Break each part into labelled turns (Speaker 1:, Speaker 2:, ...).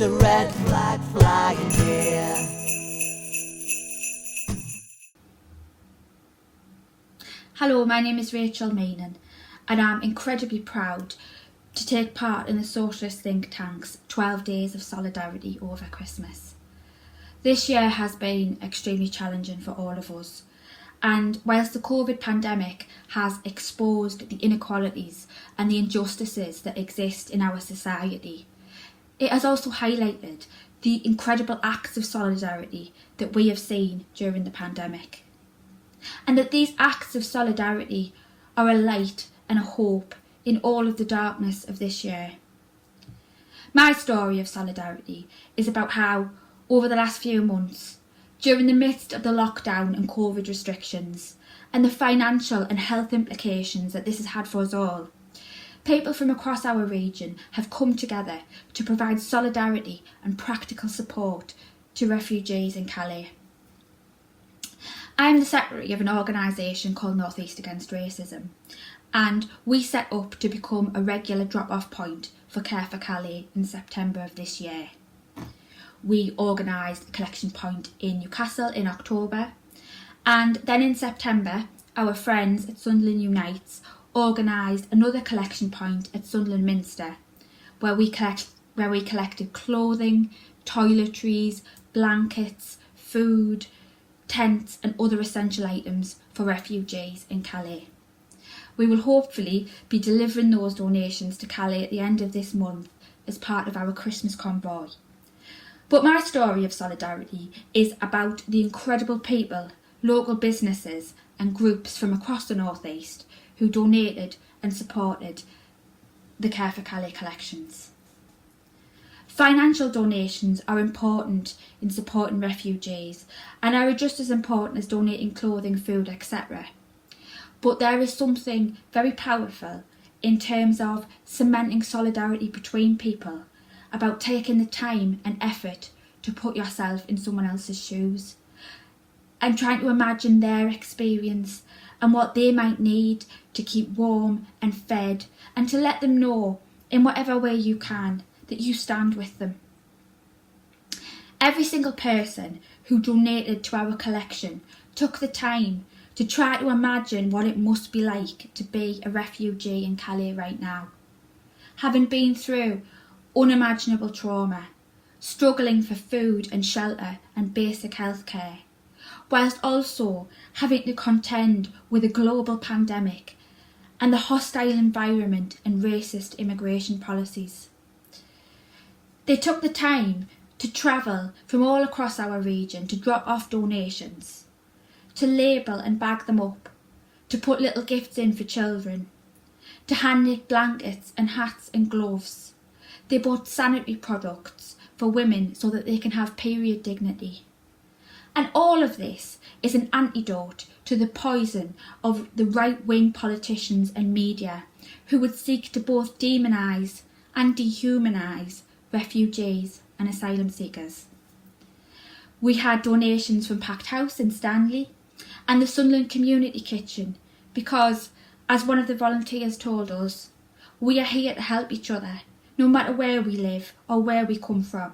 Speaker 1: a red flag flying here.
Speaker 2: Hello, my name is Rachel Meenan, and I'm incredibly proud to take part in the socialist think tank's 12 Days of Solidarity over Christmas. This year has been extremely challenging for all of us, and whilst the COVID pandemic has exposed the inequalities and the injustices that exist in our society, it has also highlighted the incredible acts of solidarity that we have seen during the pandemic. And that these acts of solidarity are a light and a hope in all of the darkness of this year. My story of solidarity is about how, over the last few months, during the midst of the lockdown and COVID restrictions, and the financial and health implications that this has had for us all, people from across our region have come together to provide solidarity and practical support to refugees in Calais. I am the secretary of an organisation called North East Against Racism, and we set up to become a regular drop-off point for Care for Calais in September of this year. We organised a collection point in Newcastle in October, and then in September our friends at Sunderland Unites organised another collection point at Sunderland Minster, where we collected clothing, toiletries, blankets, food, tents and other essential items for refugees in Calais. We will hopefully be delivering those donations to Calais at the end of this month as part of our Christmas convoy. But my story of solidarity is about the incredible people, local businesses and groups from across the North East who donated and supported the Care for Calais collections. Financial donations are important in supporting refugees and are just as important as donating clothing, food, etc. But there is something very powerful in terms of cementing solidarity between people, about taking the time and effort to put yourself in someone else's shoes and trying to imagine their experience and what they might need to keep warm and fed, and to let them know in whatever way you can that you stand with them. Every single person who donated to our collection took the time to try to imagine what it must be like to be a refugee in Calais right now, having been through unimaginable trauma, struggling for food and shelter and basic health care, whilst also having to contend with a global pandemic and the hostile environment and racist immigration policies. They took the time to travel from all across our region to drop off donations, to label and bag them up, to put little gifts in for children, to hand knit blankets and hats and gloves. They bought sanitary products for women so that they can have period dignity. And all of this is an antidote to the poison of the right-wing politicians and media who would seek to both demonise and dehumanise refugees and asylum seekers. We had donations from Packed House in Stanley and the Sunderland Community Kitchen because, as one of the volunteers told us, we are here to help each other, no matter where we live or where we come from.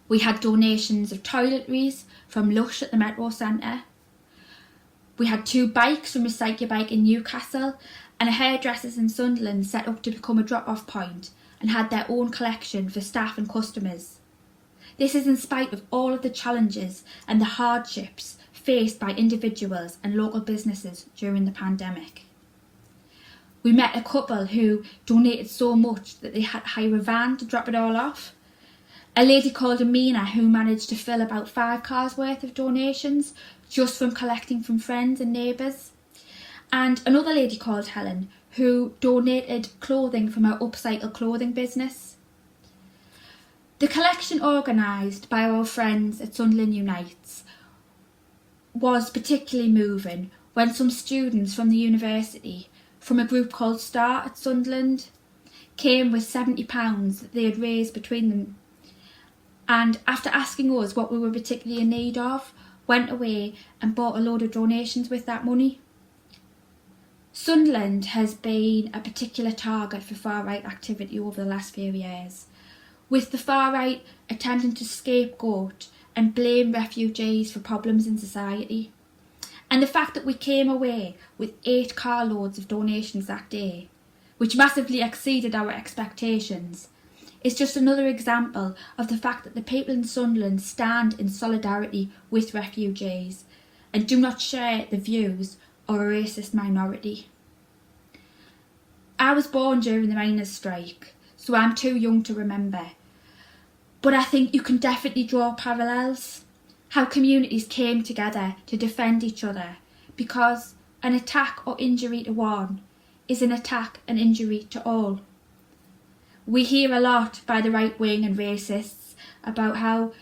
Speaker 2: We had donations of toiletries from Lush at the Metro Centre. We had 2 bikes from Recycle Bike in Newcastle, and a hairdressers in Sunderland set up to become a drop-off point and had their own collection for staff and customers. This is in spite of all of the challenges and the hardships faced by individuals and local businesses during the pandemic. We met a couple who donated so much that they had to hire a van to drop it all off. A lady called Meenan who managed to fill about 5 cars worth of donations just from collecting from friends and neighbours. And another lady called Helen who donated clothing from her upcycle clothing business. The collection organised by our friends at Sunderland Unites was particularly moving when some students from the university, from a group called Star at Sunderland, came with £70 that they had raised between them, and after asking us what we were particularly in need of, went away and bought a load of donations with that money. Sunderland has been a particular target for far-right activity over the last few years. with the far right attempting to scapegoat and blame refugees for problems in society. And the fact that we came away with 8 carloads of donations that day, which massively exceeded our expectations, is just another example of the fact that the people in Sunderland stand in solidarity with refugees and do not share the views of a racist minority. I was born during the miners' strike, so I'm too young to remember. But I think you can definitely draw parallels. How communities came together to defend each other, because an attack or injury to one is an attack and injury to all. We hear a lot by the right wing and racists about how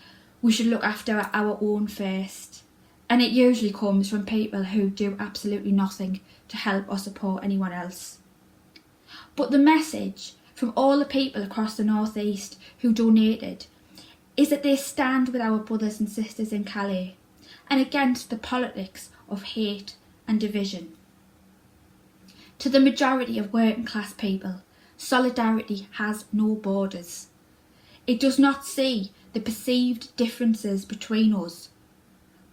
Speaker 2: we should look after our own first, and it usually comes from people who do absolutely nothing to help or support anyone else. But the message from all the people across the North East who donated is that they stand with our brothers and sisters in Calais and against the politics of hate and division. To the majority of working class people, solidarity has no borders. It does not see the perceived differences between us,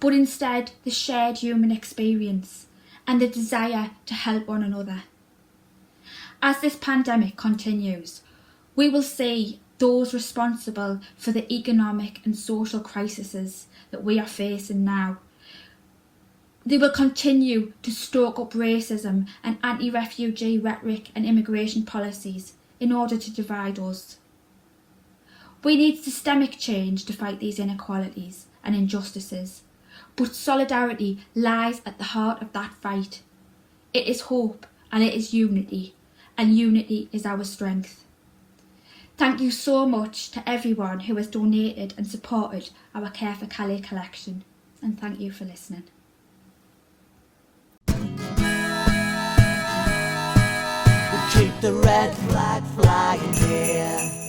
Speaker 2: but instead the shared human experience and the desire to help one another. As this pandemic continues, we will see those responsible for the economic and social crises that we are facing now. They will continue to stoke up racism and anti-refugee rhetoric and immigration policies in order to divide us. We need systemic change to fight these inequalities and injustices, but solidarity lies at the heart of that fight. It is hope and it is unity, and unity is our strength. Thank you so much to everyone who has donated and supported our Care for Calais collection, and thank you for listening.
Speaker 1: Keep the red flag flying here.